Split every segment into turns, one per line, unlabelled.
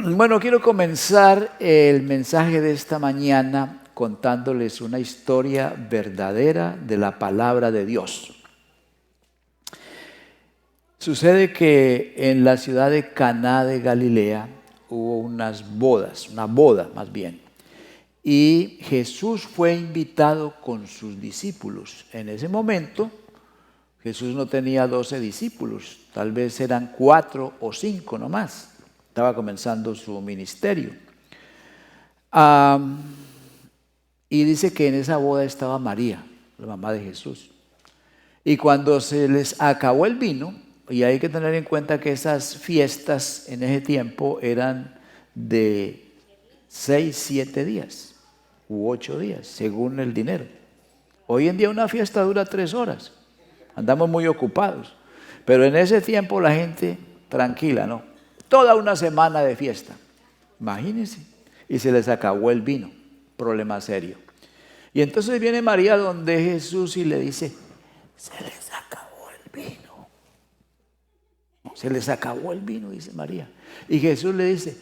Bueno, quiero comenzar el mensaje de esta mañana contándoles una historia verdadera de la palabra de Dios. Sucede que en la ciudad de Caná de Galilea hubo una boda más bien, y Jesús fue invitado con sus discípulos. En ese momento Jesús no tenía 12 discípulos, tal vez eran 4 o 5 nomás. Estaba comenzando su ministerio. Y dice que en esa boda estaba María, la mamá de Jesús. Y cuando se les acabó el vino, y hay que tener en cuenta que esas fiestas en ese tiempo eran de 6, 7 días u 8 días, según el dinero. Hoy en día una fiesta dura 3 horas. Andamos muy ocupados. Pero en ese tiempo la gente tranquila, ¿no? Toda una semana de fiesta. Imagínense. Y se les acabó el vino. Problema serio. Y entonces viene María donde Jesús y le dice, se les acabó el vino. Se les acabó el vino, dice María. Y Jesús le dice,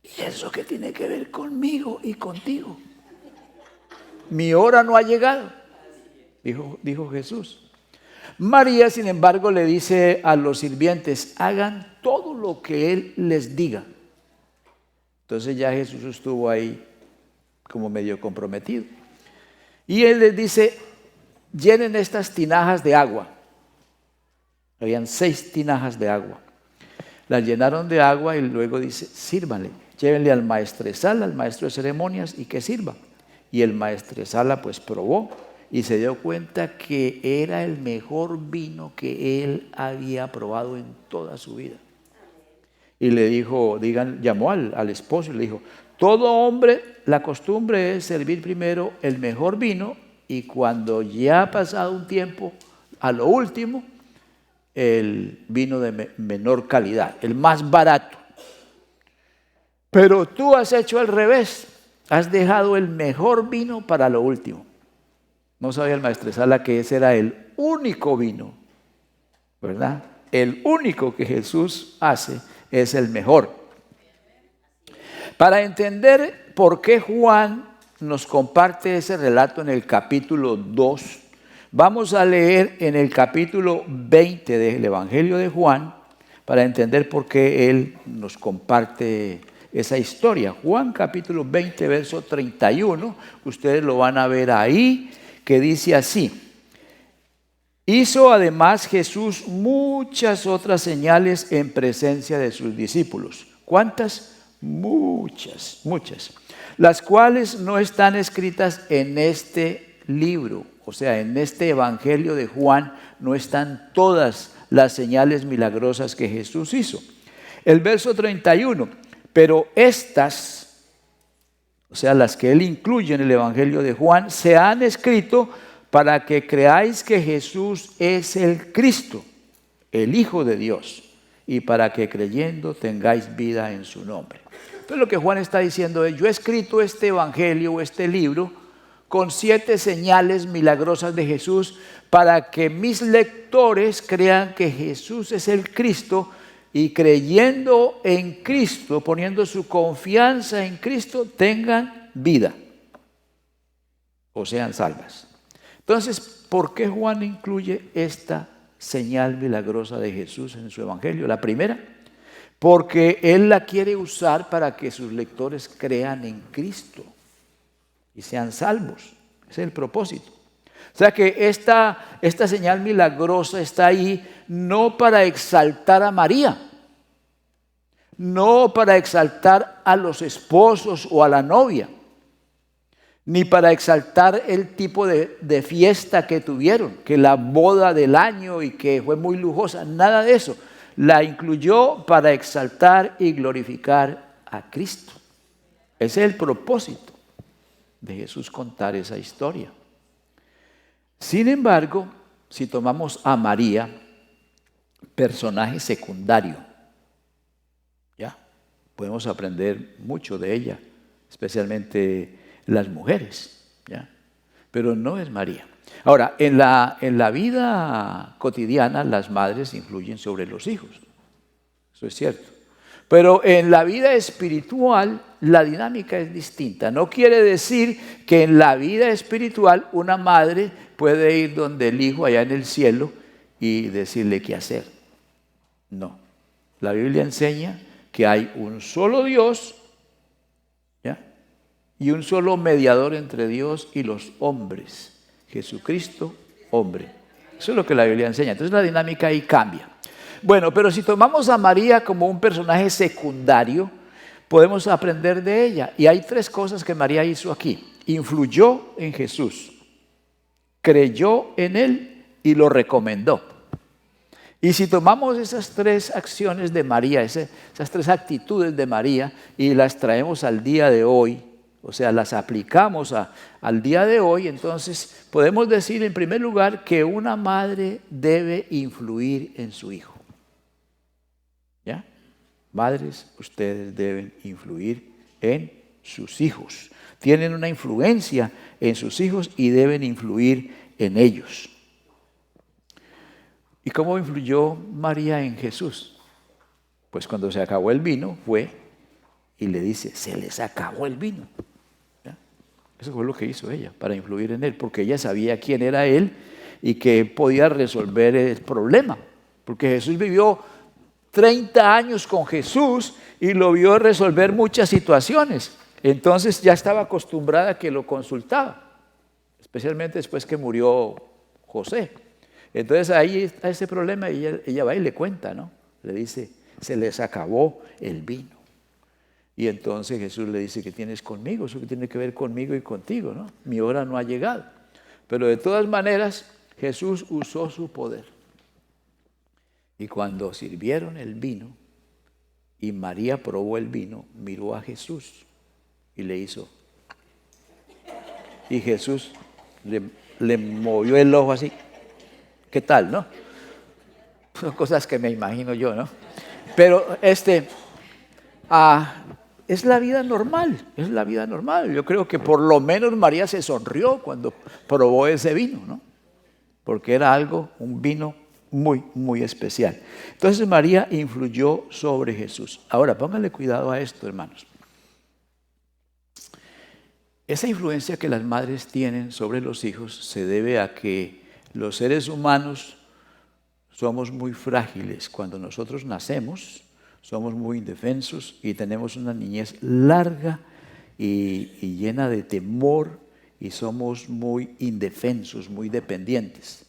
¿y eso qué tiene que ver conmigo y contigo? Mi hora no ha llegado, dijo Jesús. María, sin embargo, le dice a los sirvientes, hagan todo lo que Él les diga. Entonces ya Jesús estuvo ahí como medio comprometido. Y Él les dice, llenen estas tinajas de agua. Habían 6 tinajas de agua. Las llenaron de agua y luego dice, sírvanle, llévenle al maestresala, al maestro de ceremonias, y que sirva. Y el maestresala pues probó y se dio cuenta que era el mejor vino que él había probado en toda su vida. Y le dijo, llamó al esposo y le dijo, todo hombre, la costumbre es servir primero el mejor vino y cuando ya ha pasado un tiempo, a lo último, el vino de menor calidad, el más barato. Pero tú has hecho al revés, has dejado el mejor vino para lo último. No sabía el maestresala que ese era el único vino, ¿verdad? El único que Jesús hace es el mejor. Para entender por qué Juan nos comparte ese relato en el capítulo 2, vamos a leer en el capítulo 20 del Evangelio de Juan para entender por qué él nos comparte esa historia. Juan capítulo 20, verso 31, ustedes lo van a ver ahí, que dice así: hizo además Jesús muchas otras señales en presencia de sus discípulos. ¿Cuántas? Muchas, las cuales no están escritas en este libro, o sea, en este Evangelio de Juan no están todas las señales milagrosas que Jesús hizo. El verso 31, pero estas, o sea, las que él incluye en el Evangelio de Juan, se han escrito para que creáis que Jesús es el Cristo, el Hijo de Dios, y para que creyendo tengáis vida en su nombre. Entonces lo que Juan está diciendo es, yo he escrito este Evangelio, este libro, con 7 señales milagrosas de Jesús, para que mis lectores crean que Jesús es el Cristo, y creyendo en Cristo, poniendo su confianza en Cristo, tengan vida o sean salvas. Entonces, ¿por qué Juan incluye esta señal milagrosa de Jesús en su Evangelio? La primera, porque él la quiere usar para que sus lectores crean en Cristo y sean salvos. Ese es el propósito. O sea que esta señal milagrosa está ahí no para exaltar a María, no para exaltar a los esposos o a la novia, ni para exaltar el tipo de fiesta que tuvieron, que la boda del año y que fue muy lujosa, nada de eso. La incluyó para exaltar y glorificar a Cristo. Ese es el propósito de Jesús contar esa historia. Sin embargo, si tomamos a María, personaje secundario, ya podemos aprender mucho de ella, especialmente las mujeres, ¿ya? Pero no es María. Ahora, en la vida cotidiana las madres influyen sobre los hijos, eso es cierto. Pero en la vida espiritual la dinámica es distinta. No quiere decir que en la vida espiritual una madre puede ir donde el hijo allá en el cielo y decirle qué hacer. No. La Biblia enseña que hay un solo Dios, ¿ya?, y un solo mediador entre Dios y los hombres. Jesucristo, hombre. Eso es lo que la Biblia enseña. Entonces la dinámica ahí cambia. Bueno, pero si tomamos a María como un personaje secundario, podemos aprender de ella. Y hay tres cosas que María hizo aquí. Influyó en Jesús, creyó en Él y lo recomendó. Y si tomamos esas tres acciones de María, esas tres actitudes de María, y las traemos al día de hoy, o sea, las aplicamos al día de hoy, entonces podemos decir en primer lugar que una madre debe influir en su hijo. ¿Ya? Madres, ustedes deben influir en sus hijos. Tienen una influencia en sus hijos y deben influir en ellos. ¿Y cómo influyó María en Jesús? Pues cuando se acabó el vino, fue y le dice, se les acabó el vino. ¿Ya? Eso fue lo que hizo ella para influir en él, porque ella sabía quién era él y que podía resolver el problema. Porque Jesús vivió 30 años con Jesús y lo vio resolver muchas situaciones. Entonces ya estaba acostumbrada a que lo consultaba, especialmente después que murió José. Entonces ahí está ese problema y ella va y le cuenta, ¿no? Le dice, se les acabó el vino. Y entonces Jesús le dice, ¿qué tienes conmigo? Eso que tiene que ver conmigo y contigo, ¿no? Mi hora no ha llegado. Pero de todas maneras, Jesús usó su poder. Y cuando sirvieron el vino y María probó el vino, miró a Jesús y le hizo. Y Jesús le movió el ojo así. ¿Qué tal, no? Son cosas que me imagino yo, ¿no? Pero es la vida normal, es la vida normal. Yo creo que por lo menos María se sonrió cuando probó ese vino, ¿no? Porque era un vino muy, muy especial. Entonces María influyó sobre Jesús. Ahora, pónganle cuidado a esto, hermanos. Esa influencia que las madres tienen sobre los hijos se debe a que los seres humanos somos muy frágiles. Cuando nosotros nacemos, somos muy indefensos y tenemos una niñez larga y llena de temor y somos muy indefensos, muy dependientes.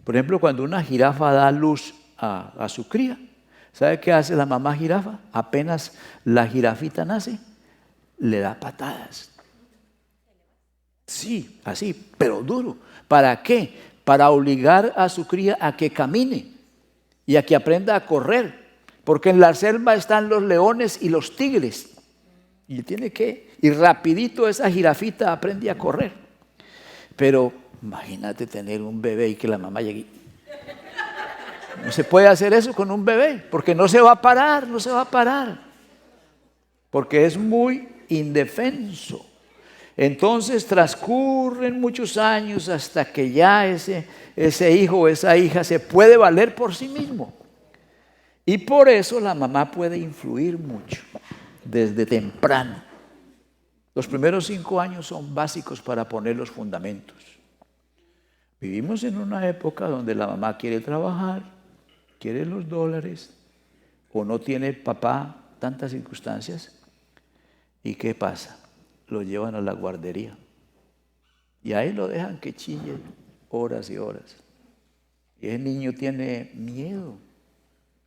Por ejemplo, cuando una jirafa da luz a su cría, ¿sabe qué hace la mamá jirafa? Apenas la jirafita nace, le da patadas. Sí, así, pero duro. ¿Para qué? Para obligar a su cría a que camine y a que aprenda a correr. Porque en la selva están los leones y los tigres. Y rapidito esa jirafita aprende a correr. Pero imagínate tener un bebé y que la mamá llegue. No se puede hacer eso con un bebé, porque no se va a parar, no se va a parar. Porque es muy indefenso. Entonces transcurren muchos años hasta que ya ese hijo o esa hija se puede valer por sí mismo. Y por eso la mamá puede influir mucho, desde temprano. Los primeros 5 años son básicos para poner los fundamentos. Vivimos en una época donde la mamá quiere trabajar, quiere los dólares, o no tiene papá tantas circunstancias. ¿Y qué pasa? Lo llevan a la guardería y ahí lo dejan que chille horas y horas. Y ese niño tiene miedo,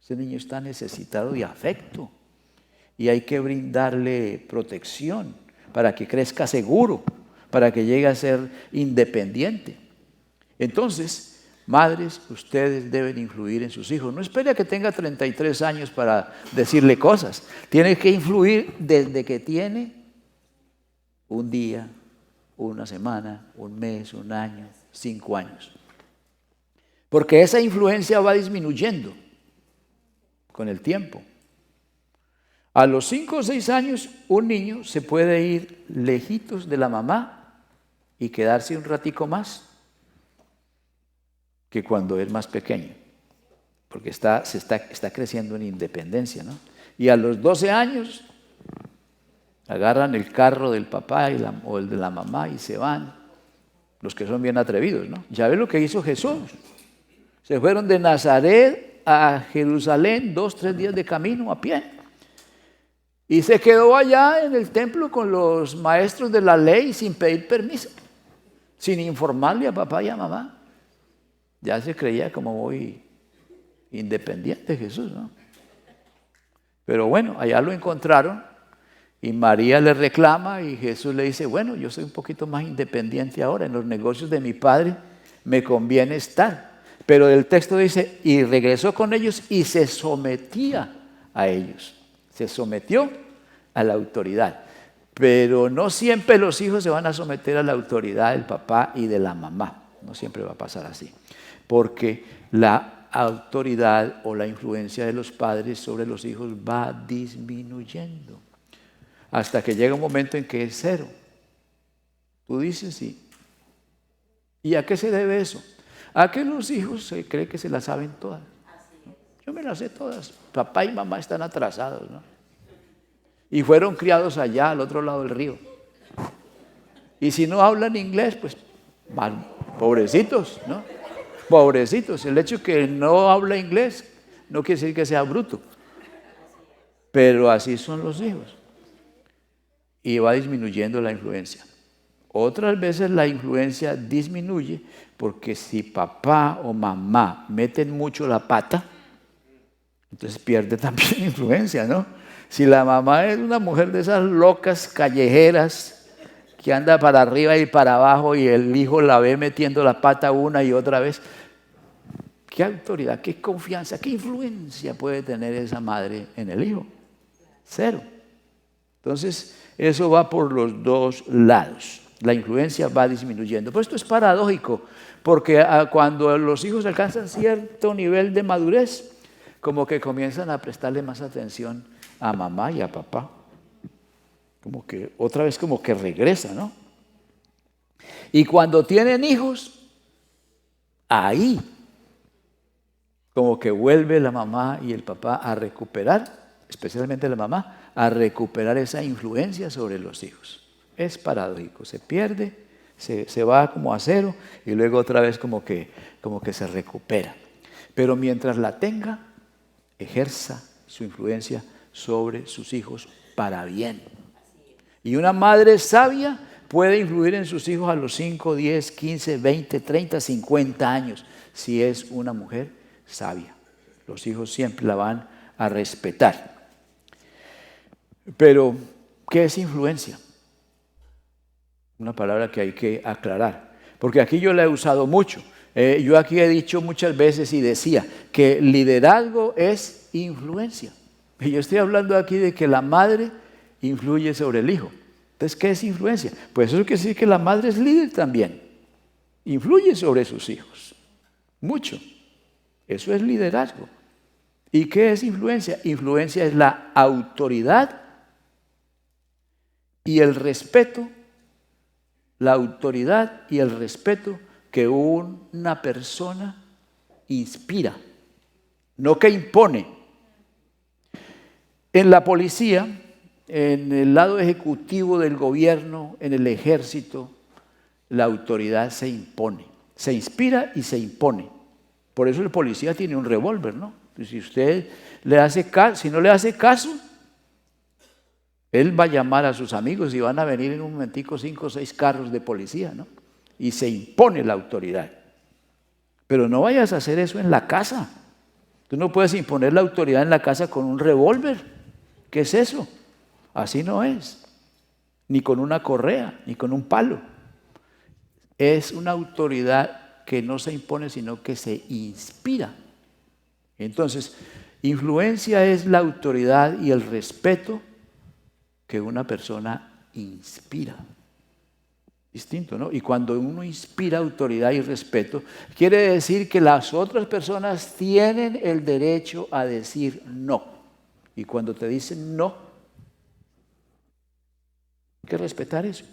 ese niño está necesitado de afecto y hay que brindarle protección para que crezca seguro, para que llegue a ser independiente. Entonces, madres, ustedes deben influir en sus hijos. No espere a que tenga 33 años para decirle cosas. Tiene que influir desde que tiene un día, una semana, un mes, un año, 5 años. Porque esa influencia va disminuyendo con el tiempo. A los 5 o 6 años, un niño se puede ir lejitos de la mamá y quedarse un ratico más que cuando es más pequeño. Porque está creciendo en independencia, ¿no? Y a los 12 años agarran el carro del papá o el de la mamá y se van. Los que son bien atrevidos, ¿no? Ya ves lo que hizo Jesús. Se fueron de Nazaret a Jerusalén, 2-3 días de camino a pie. Y se quedó allá en el templo con los maestros de la ley sin pedir permiso, sin informarle a papá y a mamá. Ya se creía como muy independiente Jesús, ¿no? Pero bueno, allá lo encontraron y María le reclama y Jesús le dice, bueno, yo soy un poquito más independiente ahora, en los negocios de mi padre me conviene estar. Pero el texto dice, y regresó con ellos y se sometía a ellos. Se sometió a la autoridad. Pero no siempre los hijos se van a someter a la autoridad del papá y de la mamá. No siempre va a pasar así. Porque la autoridad o la influencia de los padres sobre los hijos va disminuyendo hasta que llega un momento en que es 0. Tú dices sí. ¿Y a qué se debe eso? A que los hijos se creen que se las saben todas. Yo me las sé todas. Papá y mamá están atrasados, ¿no? Y fueron criados allá al otro lado del río. Y si no hablan inglés, pues van, pobrecitos, ¿no? Pobrecitos. El hecho de que no habla inglés no quiere decir que sea bruto. Pero así son los hijos. Y va disminuyendo la influencia. Otras veces la influencia disminuye porque si papá o mamá meten mucho la pata, entonces pierde también influencia, ¿no? Si la mamá es una mujer de esas locas callejeras que anda para arriba y para abajo y el hijo la ve metiendo la pata una y otra vez, ¿qué autoridad, qué confianza, qué influencia puede tener esa madre en el hijo? 0. Entonces, eso va por los dos lados. La influencia va disminuyendo. Pero esto es paradójico, porque cuando los hijos alcanzan cierto nivel de madurez, como que comienzan a prestarle más atención a mamá y a papá. Como que otra vez como que regresa, ¿no? Y cuando tienen hijos, ahí como que vuelve la mamá y el papá a recuperar, especialmente la mamá, a recuperar esa influencia sobre los hijos. Es paradójico, se pierde, se va como a 0 y luego otra vez como que se recupera. Pero mientras la tenga, ejerza su influencia sobre sus hijos para bien. Y una madre sabia puede influir en sus hijos a los 5, 10, 15, 20, 30, 50 años, si es una mujer sabia. Los hijos siempre la van a respetar. Pero, ¿qué es influencia? Una palabra que hay que aclarar, porque aquí yo la he usado mucho. Yo aquí he dicho muchas veces y decía que liderazgo es influencia. Y yo estoy hablando aquí de que la madre influye sobre el hijo. Entonces, ¿qué es influencia? Pues eso quiere decir que la madre es líder también. Influye sobre sus hijos. Mucho. Eso es liderazgo. ¿Y qué es influencia? Influencia es la autoridad y el respeto. La autoridad y el respeto que una persona inspira, no que impone. En la policía, en el lado ejecutivo del gobierno, en el ejército, la autoridad se impone, se inspira y se impone. Por eso el policía tiene un revólver, ¿no? Si usted le hace caso, si no le hace caso, él va a llamar a sus amigos y van a venir en un momentico 5 o 6 carros de policía, ¿no? Y se impone la autoridad. Pero no vayas a hacer eso en la casa. Tú no puedes imponer la autoridad en la casa con un revólver. ¿Qué es eso? Así no es. Ni con una correa, ni con un palo. Es una autoridad que no se impone, sino que se inspira. Entonces, influencia es la autoridad y el respeto que una persona inspira. Distinto, ¿no? Y cuando uno inspira autoridad y respeto, quiere decir que las otras personas tienen el derecho a decir no. Y cuando te dicen no, hay que respetar eso.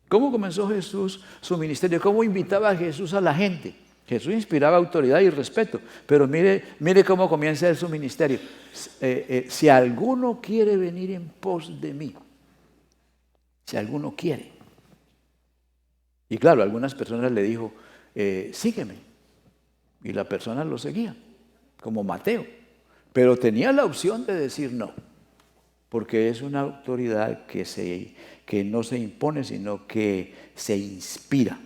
¿Cómo comenzó Jesús su ministerio? ¿Cómo invitaba a Jesús a la gente? Jesús inspiraba autoridad y respeto, pero mire cómo comienza su ministerio. Si alguno quiere venir en pos de mí, si alguno quiere. Y claro, algunas personas le dijo, sígueme. Y la persona lo seguía, como Mateo. Pero tenía la opción de decir no, porque es una autoridad que no se impone, sino que se inspira.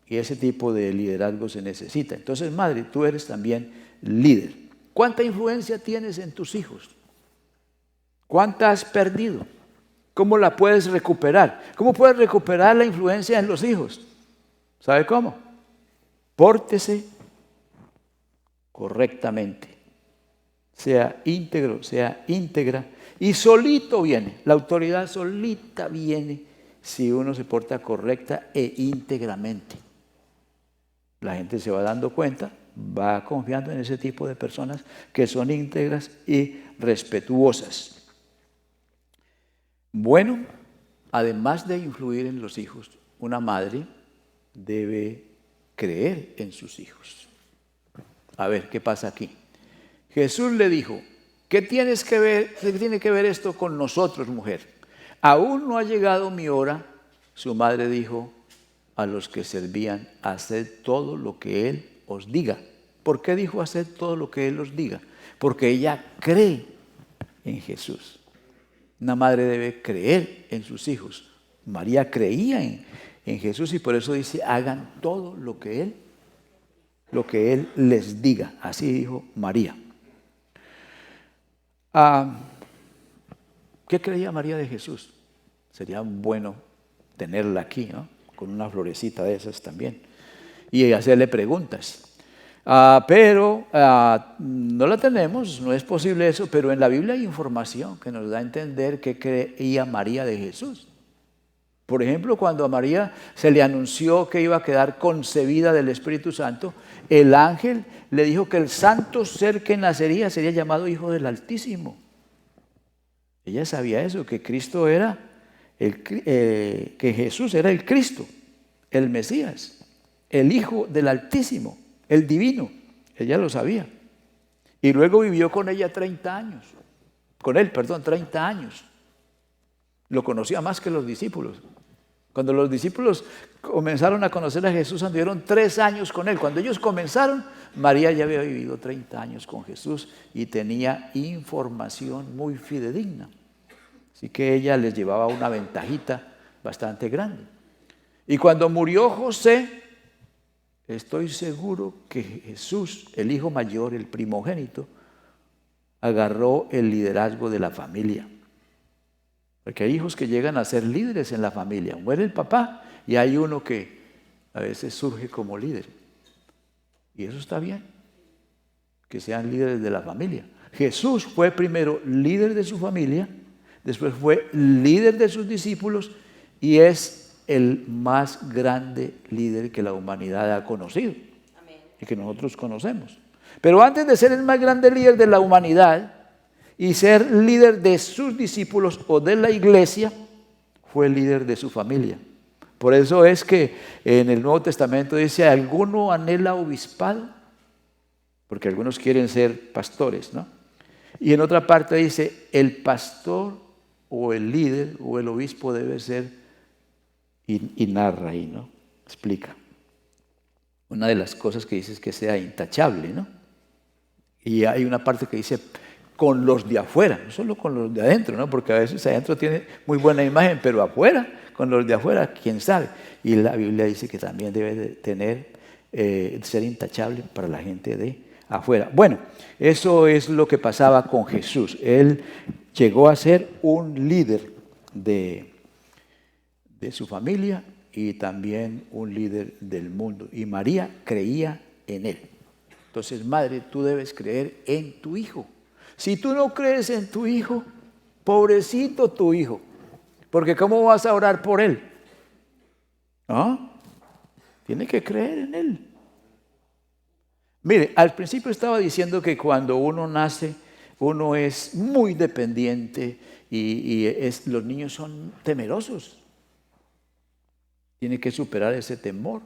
Y ese tipo de liderazgo se necesita. Entonces, madre, tú eres también líder. ¿Cuánta influencia tienes en tus hijos? ¿Cuánta has perdido? ¿Cómo la puedes recuperar? ¿Cómo puedes recuperar la influencia en los hijos? ¿Sabe cómo? Pórtese correctamente. Sea íntegro, sea íntegra. Y solito viene. La autoridad solita viene si uno se porta correcta e íntegramente. La gente se va dando cuenta, va confiando en ese tipo de personas que son íntegras y respetuosas. Bueno, además de influir en los hijos, una madre debe creer en sus hijos. A ver, ¿qué pasa aquí? Jesús le dijo, ¿qué tiene que ver esto con nosotros, mujer? Aún no ha llegado mi hora. Su madre dijo a los que servían, haced todo lo que Él os diga. ¿Por qué dijo haced todo lo que Él os diga? Porque ella cree en Jesús. Una madre debe creer en sus hijos. María creía en Jesús y por eso dice, hagan todo lo que Él les diga. Así dijo María. ¿Qué creía María de Jesús? Sería bueno tenerla aquí, ¿no? Con una florecita de esas también, y hacerle preguntas. Pero no la tenemos, no es posible eso, pero en la Biblia hay información que nos da a entender qué creía María de Jesús. Por ejemplo, cuando a María se le anunció que iba a quedar concebida del Espíritu Santo, el ángel le dijo que el santo ser que nacería sería llamado Hijo del Altísimo. Ella sabía eso, que Cristo era que Jesús era el Cristo, el Mesías, el Hijo del Altísimo, el Divino. Ella lo sabía. Y luego vivió con ella 30 años. Con él, 30 años. Lo conocía más que los discípulos. Cuando los discípulos comenzaron a conocer a Jesús, anduvieron 3 años con él. Cuando ellos comenzaron, María ya había vivido 30 años con Jesús y tenía información muy fidedigna. Así que ella les llevaba una ventajita bastante grande. Y cuando murió José, estoy seguro que Jesús, el hijo mayor, el primogénito, agarró el liderazgo de la familia. Porque hay hijos que llegan a ser líderes en la familia. Muere el papá y hay uno que a veces surge como líder. Y eso está bien, que sean líderes de la familia. Jesús fue primero líder de su familia, después fue líder de sus discípulos y es el más grande líder que la humanidad ha conocido. Amén. Y que nosotros conocemos. Pero antes de ser el más grande líder de la humanidad y ser líder de sus discípulos o de la iglesia, fue líder de su familia. Por eso es que en el Nuevo Testamento dice, ¿alguno anhela obispado? Porque algunos quieren ser pastores, ¿no? Y en otra parte dice, el pastor o el líder o el obispo debe ser, y narra ahí, ¿no? Explica. Una de las cosas que dice es que sea intachable, ¿no? Y hay una parte que dice con los de afuera, no solo con los de adentro, ¿no? Porque a veces adentro tiene muy buena imagen, pero afuera, con los de afuera, quién sabe. Y la Biblia dice que también debe de tener, ser intachable para la gente de afuera. Bueno, eso es lo que pasaba con Jesús. Él llegó a ser un líder de su familia y también un líder del mundo. Y María creía en él. Entonces, madre, tú debes creer en tu hijo. Si tú no crees en tu hijo, pobrecito tu hijo, porque ¿cómo vas a orar por él? ¿Ah? Tiene que creer en él. Mire, al principio estaba diciendo que cuando uno nace, uno es muy dependiente y los niños son temerosos. Tiene que superar ese temor.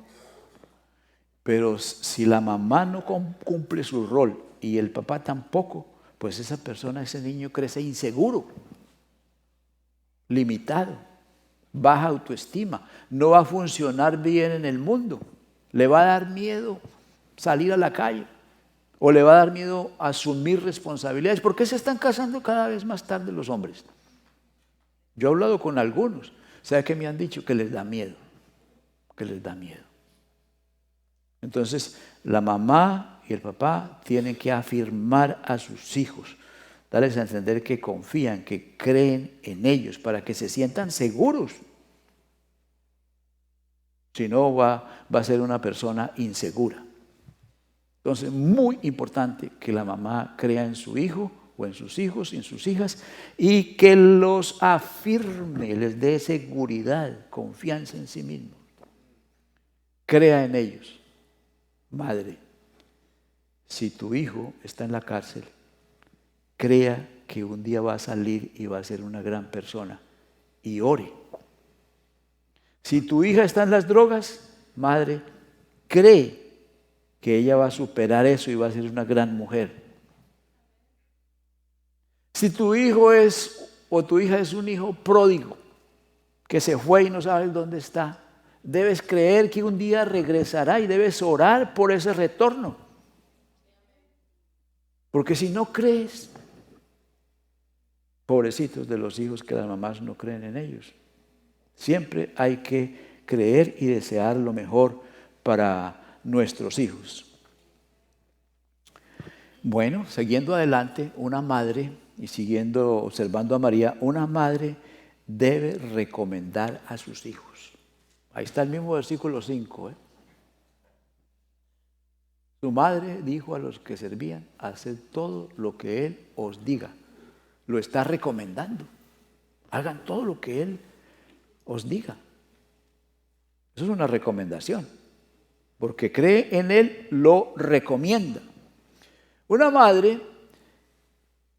Pero si la mamá no cumple su rol y el papá tampoco, pues esa persona, ese niño crece inseguro, limitado, baja autoestima, no va a funcionar bien en el mundo, le va a dar miedo salir a la calle o le va a dar miedo asumir responsabilidades. ¿Por qué se están casando cada vez más tarde los hombres? Yo he hablado con algunos, ¿sabe qué me han dicho? Que les da miedo, que les da miedo. Entonces, la mamá y el papá tienen que afirmar a sus hijos, darles a entender que confían, que creen en ellos, para que se sientan seguros. Si no, va a ser una persona insegura. Entonces, muy importante que la mamá crea en su hijo o en sus hijos y en sus hijas y que los afirme, les dé seguridad, confianza en sí mismo. Crea en ellos. Madre, si tu hijo está en la cárcel, crea que un día va a salir y va a ser una gran persona y ore. Si tu hija está en las drogas, madre, cree que ella va a superar eso y va a ser una gran mujer. Si tu hijo o tu hija es un hijo pródigo, que se fue y no sabes dónde está, debes creer que un día regresará y debes orar por ese retorno. Porque si no crees, pobrecitos de los hijos que las mamás no creen en ellos. Siempre hay que creer y desear lo mejor para nuestros hijos. Bueno, siguiendo adelante, una madre, y siguiendo observando a María, una madre debe recomendar a sus hijos. Ahí está el mismo versículo 5. Su madre dijo a los que servían, haced todo lo que Él os diga. Lo está recomendando. Hagan todo lo que Él os diga. Eso es una recomendación. Porque cree en Él, lo recomienda. Una madre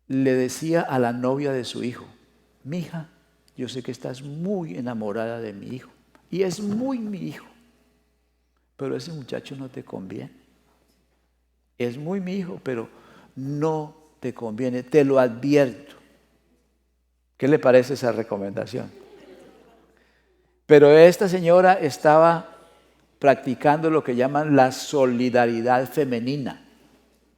le decía a la novia de su hijo, mija, yo sé que estás muy enamorada de mi hijo. Y es muy mi hijo. Pero ese muchacho no te conviene. Es muy mi hijo, pero no te conviene. Te lo advierto. ¿Qué le parece esa recomendación? Pero esta señora estaba practicando lo que llaman la solidaridad femenina.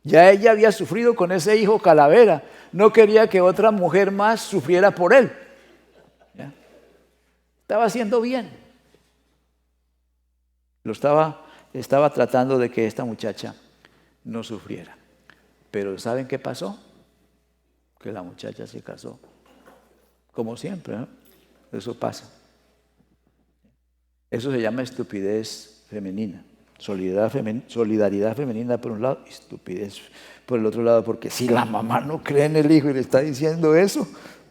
Ya ella había sufrido con ese hijo calavera. No quería que otra mujer más sufriera por él. ¿Ya? Estaba haciendo bien. Estaba tratando de que esta muchacha no sufriera. Pero ¿saben qué pasó? Que la muchacha se casó. Como siempre, ¿no? Eso pasa. Eso se llama estupidez femenina. Solidaridad femenina por un lado, estupidez por el otro lado, porque si la mamá no cree en el hijo y le está diciendo eso,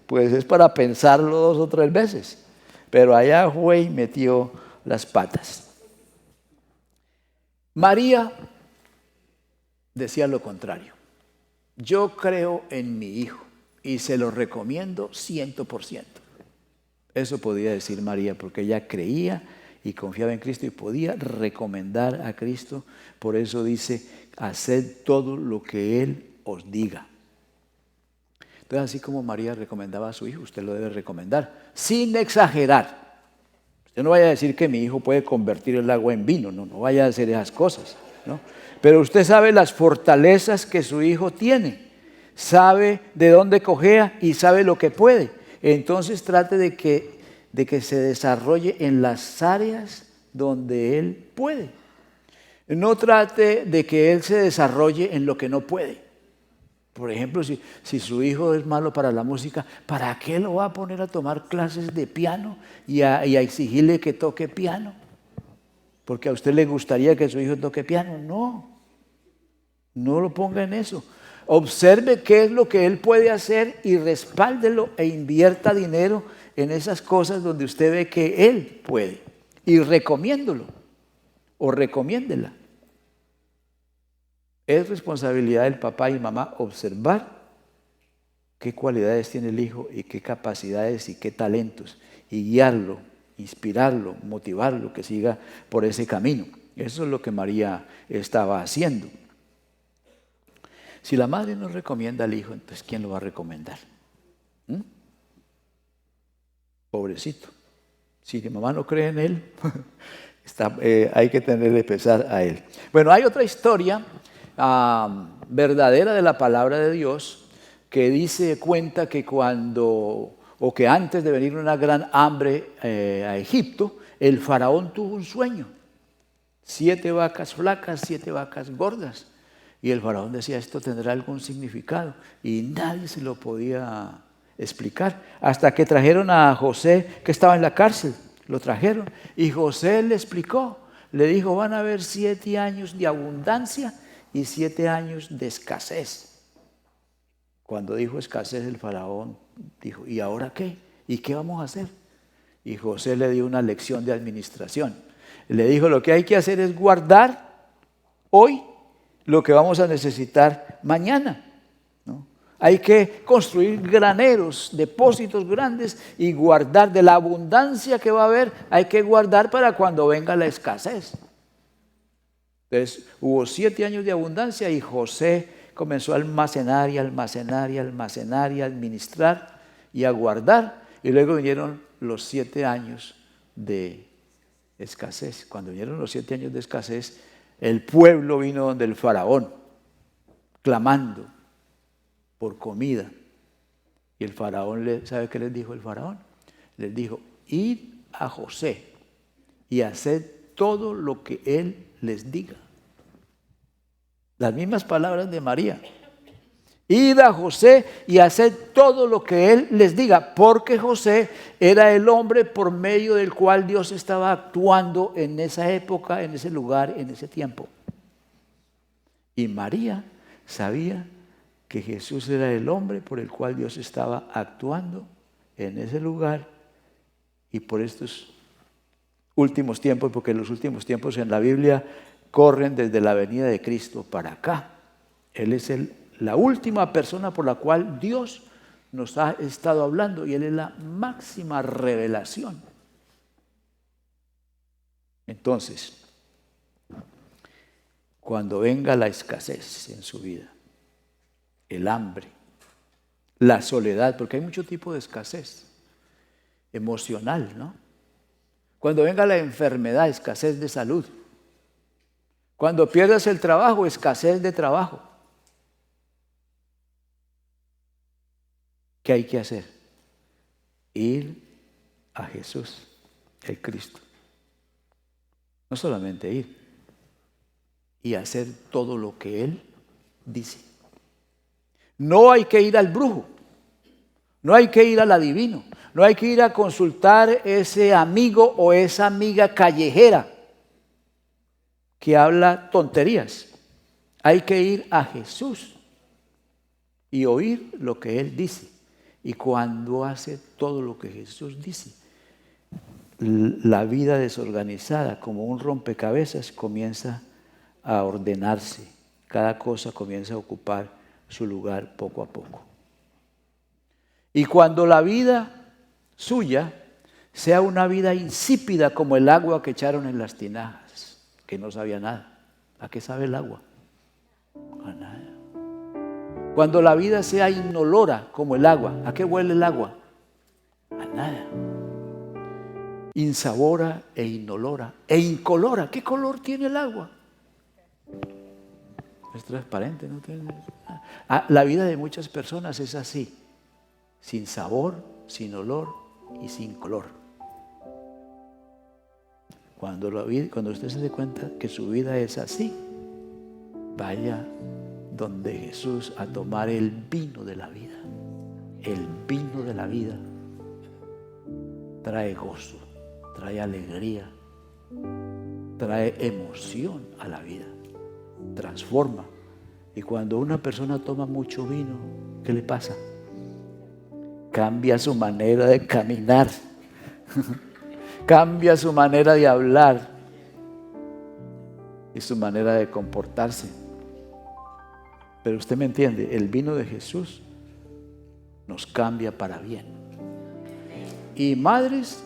pues es para pensarlo 2 o 3 veces. Pero allá fue y metió las patas. María decía lo contrario. Yo creo en mi hijo y se lo recomiendo 100%. Eso podía decir María porque ella creía y confiaba en Cristo y podía recomendar a Cristo. Por eso dice, haced todo lo que Él os diga. Entonces, así como María recomendaba a su hijo, usted lo debe recomendar, sin exagerar. Usted no vaya a decir que mi hijo puede convertir el agua en vino, no vaya a hacer esas cosas, ¿no? Pero usted sabe las fortalezas que su hijo tiene, sabe de dónde cojea y sabe lo que puede. Entonces trate de que se desarrolle en las áreas donde él puede. No trate de que él se desarrolle en lo que no puede. Por ejemplo, si su hijo es malo para la música, ¿para qué lo va a poner a tomar clases de piano y a exigirle que toque piano? Porque a usted le gustaría que su hijo toque piano. No lo ponga en eso. Observe qué es lo que él puede hacer y respáldelo e invierta dinero en esas cosas donde usted ve que él puede. Y recomiéndolo o recomiéndela. Es responsabilidad del papá y mamá observar qué cualidades tiene el hijo y qué capacidades y qué talentos y guiarlo, inspirarlo, motivarlo que siga por ese camino. Eso es lo que María estaba haciendo. Si la madre no recomienda al hijo, entonces ¿quién lo va a recomendar? Pobrecito. Si mi mamá no cree en él, hay que tenerle pesar a él. Bueno, hay otra historia verdadera de la palabra de Dios que cuenta que que antes de venir una gran hambre a Egipto, el faraón tuvo un sueño. 7 vacas flacas, 7 vacas gordas. Y el faraón decía, esto tendrá algún significado. Y nadie se lo podía explicar. Hasta que trajeron a José, que estaba en la cárcel. Lo trajeron. Y José le explicó. Le dijo, van a haber 7 años de abundancia y 7 años de escasez. Cuando dijo escasez, el faraón dijo, ¿y ahora qué? ¿Y qué vamos a hacer? Y José le dio una lección de administración. Le dijo, lo que hay que hacer es guardar hoy lo que vamos a necesitar mañana, ¿no? Hay que construir graneros, depósitos grandes y guardar de la abundancia que va a haber, hay que guardar para cuando venga la escasez. Entonces hubo 7 años de abundancia y José comenzó a almacenar y almacenar y almacenar y a administrar y a guardar. Y luego vinieron los 7 años de escasez. Cuando vinieron los 7 años de escasez, el pueblo vino donde el faraón, clamando por comida. Y el faraón, ¿sabe qué les dijo el faraón? Les dijo, id a José y haced todo lo que él les diga. Las mismas palabras de María. Id a José y haced todo lo que él les diga, porque José era el hombre por medio del cual Dios estaba actuando en esa época, en ese lugar, en ese tiempo. Y María sabía que Jesús era el hombre por el cual Dios estaba actuando en ese lugar y por estos últimos tiempos, porque los últimos tiempos en la Biblia corren desde la venida de Cristo para acá. Él es la última persona por la cual Dios nos ha estado hablando y Él es la máxima revelación. Entonces, cuando venga la escasez en su vida, el hambre, la soledad, porque hay mucho tipo de escasez emocional, ¿no? Cuando venga la enfermedad, escasez de salud. Cuando pierdas el trabajo, escasez de trabajo. ¿Qué hay que hacer? Ir a Jesús, el Cristo. No solamente ir, y hacer todo lo que Él dice. No hay que ir al brujo, no hay que ir al adivino, no hay que ir a consultar ese amigo o esa amiga callejera que habla tonterías. Hay que ir a Jesús y oír lo que Él dice. Y cuando hace todo lo que Jesús dice, la vida desorganizada como un rompecabezas comienza a ordenarse. Cada cosa comienza a ocupar su lugar poco a poco. Y cuando la vida suya sea una vida insípida como el agua que echaron en las tinajas, que no sabía nada. ¿A qué sabe el agua? A nada. Cuando la vida sea inolora como el agua, ¿a qué huele el agua? A nada. Insabora e inolora e incolora. ¿Qué color tiene el agua? Es transparente, no tiene nada. La vida de muchas personas es así, sin sabor, sin olor y sin color. Cuando usted se dé cuenta que su vida es así, vaya donde Jesús a tomar el vino de la vida. El vino de la vida trae gozo, trae alegría, trae emoción a la vida, transforma. Y cuando una persona toma mucho vino, ¿qué le pasa? Cambia su manera de caminar, cambia su manera de hablar y su manera de comportarse. Pero usted me entiende, el vino de Jesús nos cambia para bien. Y madres,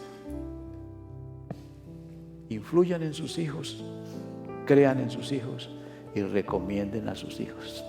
influyan en sus hijos crean en sus hijos y recomienden a sus hijos.